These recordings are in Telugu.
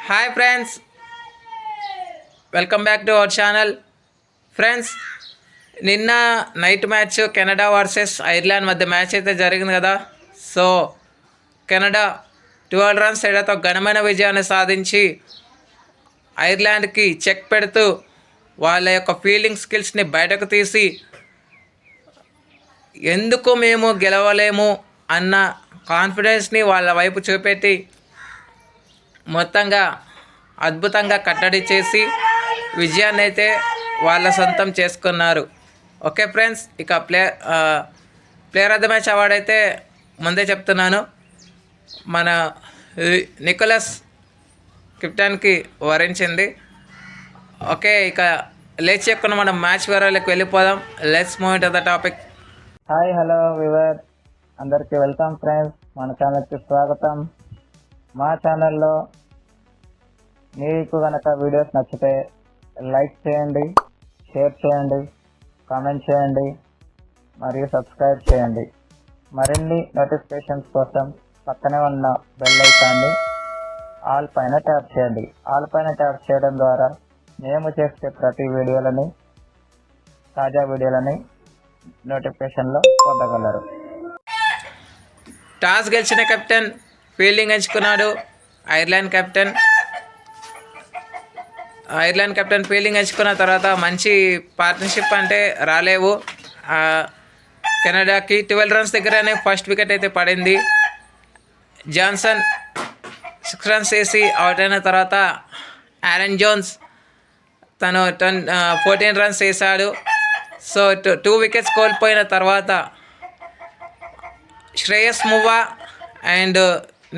Hi friends, welcome back to our channel. Friends, నిన్న night match Canada versus Ireland మధ్య మ్యాచ్ అయితే జరిగింది కదా. సో కెనడా 12 రన్స్ తేడాతో ఘనమైన విజయాన్ని సాధించి ఐర్లాండ్కి చెక్ పెడుతూ వాళ్ళ యొక్క ఫీల్డింగ్ స్కిల్స్ని బయటకు తీసి ఎందుకు మేము గెలవలేము అన్న కాన్ఫిడెన్స్ని వాళ్ళ వైపు చూపెట్టి మొత్తంగా అద్భుతంగా కట్టడి చేసి విజయాన్ని అయితే వాళ్ళ సొంతం చేసుకున్నారు. ఓకే ఫ్రెండ్స్, ఇక player of the match award అయితే ముందే చెప్తున్నాను, మన నికోలస్ కెప్టెన్కి వరించింది. ఓకే, ఇక లేచి చెప్పుకున్న మనం మ్యాచ్ వివరాలకు వెళ్ళిపోదాం. Let's move to the topic. Hi, hello we were, అందరికీ వెల్కమ్ ఫ్రెండ్స్. మన ఛానల్కి స్వాగతం. మా ఛానల్లో మీకు కనుక వీడియోస్ నచ్చితే లైక్ చేయండి, షేర్ చేయండి, కామెంట్ చేయండి మరియు సబ్స్క్రైబ్ చేయండి. మరిన్ని నోటిఫికేషన్స్ కోసం పక్కనే ఉన్న బెల్ ఐకాన్ని ఆల్ పైన ట్యాప్ చేయండి. ఆల్ పైన ట్యాప్ చేయడం ద్వారా మేము చేసే ప్రతి వీడియోలని, తాజా వీడియోలని నోటిఫికేషన్లో పొందగలరు. టాస్ గెలిచిన కెప్టెన్ ఫీల్డింగ్ ఎంచుకున్నాడు. ఐర్లాండ్ కెప్టెన్ ఫీల్డింగ్ ఎంచుకున్న తర్వాత మంచి పార్ట్నర్షిప్ అంటే రాలేవు. కెనడాకి 12 రన్స్ దగ్గరనే ఫస్ట్ వికెట్ అయితే పడింది. జాన్సన్ 6 రన్స్ వేసి అవుట్ అయిన తర్వాత ఆరన్ జోన్స్ తను 14 రన్స్ వేశాడు. సో 2 వికెట్స్ కోల్పోయిన తర్వాత శ్రేయస్ మువ్వా అండ్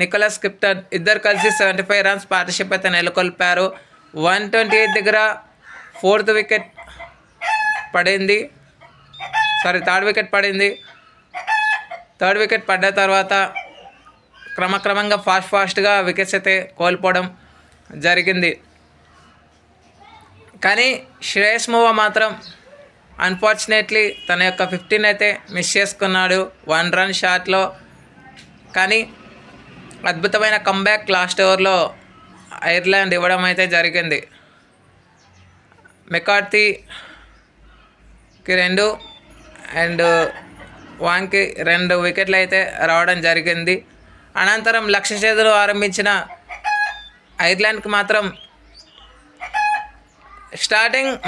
నికోలస్ కెప్టెన్ ఇద్దరు కలిసి 75 రన్స్ పార్ట్నర్షిప్ అయితే నెలకొల్పారు. 128 దగ్గర థర్డ్ వికెట్ పడింది. థర్డ్ వికెట్ పడ్డ తర్వాత క్రమక్రమంగా ఫాస్ట్గా వికెట్స్ అయితే కోల్పోవడం జరిగింది. కానీ శ్రేయస్ మువ్వా మాత్రం అన్ఫార్చునేట్లీ తన యొక్క 15 అయితే మిస్ చేసుకున్నాడు 1 రన్ షాట్లో. కానీ అద్భుతమైన కంబ్యాక్ లాస్ట్ ఓవర్లో ఐర్లాండ్ ఇవ్వడం అయితే జరిగింది. మెకార్తీకి 2 అండ్ వాన్కి 2 వికెట్లు అయితే రావడం జరిగింది. అనంతరం లక్ష్య ఛేదన ఆరంభించిన ఐర్లాండ్కి మాత్రం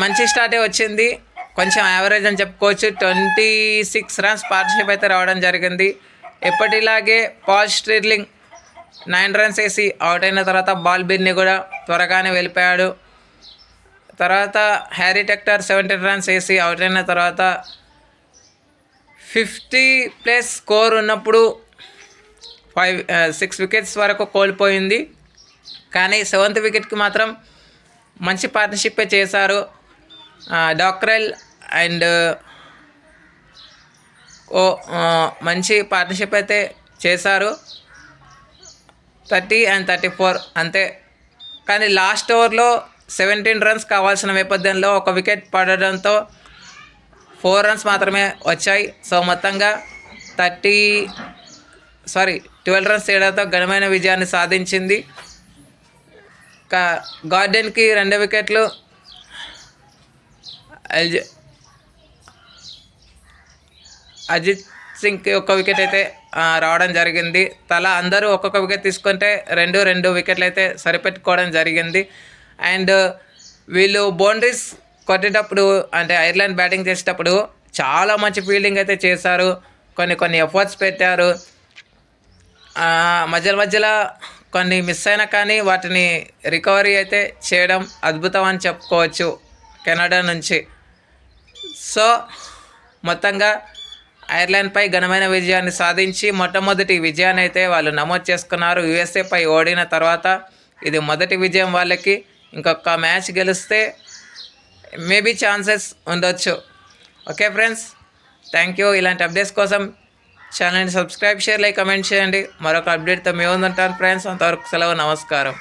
మంచి స్టార్టే వచ్చింది. కొంచెం యావరేజ్ అని చెప్పుకోవచ్చు. 26 రన్స్ పార్ట్నర్షిప్ అయితే రావడం జరిగింది. ఎప్పటిలాగే పాల్ స్టిర్లింగ్ 9 రన్స్ వేసి అవుట్ అయిన తర్వాత బాల్ బిన్ని కూడా త్వరగానే వెళ్ళిపోయాడు. తర్వాత హ్యారీ టెక్టర్ 17 రన్స్ వేసి అవుట్ అయిన తర్వాత 50+ స్కోర్ ఉన్నప్పుడు 6 వికెట్స్ వరకు కోల్పోయింది. కానీ 7th వికెట్కి మాత్రం మంచి పార్ట్నర్షిప్పే చేశారు. డాక్రెల్ అండ్ మంచి పార్ట్నర్షిప్ అయితే చేశారు. 30 and 34 అంతే. కానీ లాస్ట్ ఓవర్లో 17 రన్స్ కావాల్సిన నేపథ్యంలో 1 వికెట్ పడడంతో 4 రన్స్ మాత్రమే వచ్చాయి. సో మొత్తంగా 12 రన్స్ తేడాతో ఘనమైన విజయాన్ని సాధించింది. గార్డెన్కి 2 వికెట్లు, అజిత్ సింగ్కి 1 వికెట్ అయితే రావడం జరిగింది. తలా అందరూ ఒక్కొక్క వికెట్ తీసుకుంటే 2 వికెట్లు అయితే సరిపెట్టుకోవడం జరిగింది. అండ్ వీళ్ళు బౌండరీస్ కొట్టేటప్పుడు అంటే ఐర్లాండ్ బ్యాటింగ్ చేసేటప్పుడు చాలా మంచి ఫీల్డింగ్ అయితే చేశారు. కొన్ని ఎఫర్ట్స్ పెట్టారు. మధ్యలో కొన్ని మిస్ అయినా కానీ వాటిని రికవరీ అయితే చేయడం అద్భుతం అని చెప్పుకోవచ్చు కెనడా నుంచి. సో మొత్తంగా ఐర్లాండ్పై ఘనమైన విజయాన్ని సాధించి మొట్టమొదటి విజయాన్ని అయితే వాళ్ళు నమోదు చేసుకున్నారు. యూఎస్ఏపై ఓడిన తర్వాత ఇది మొదటి విజయం వాళ్ళకి. ఇంకొక మ్యాచ్ గెలిస్తే మేబీ ఛాన్సెస్ ఉండొచ్చు. Okay friends, thank you. ఇలాంటి అప్డేట్స్ కోసం ఛానల్ని సబ్స్క్రైబ్, షేర్, లైక్, కమెంట్ చేయండి. మరొక అప్డేట్తో మేము ఉంటాను ఫ్రెండ్స్. అంతవరకు సెలవు, నమస్కారం.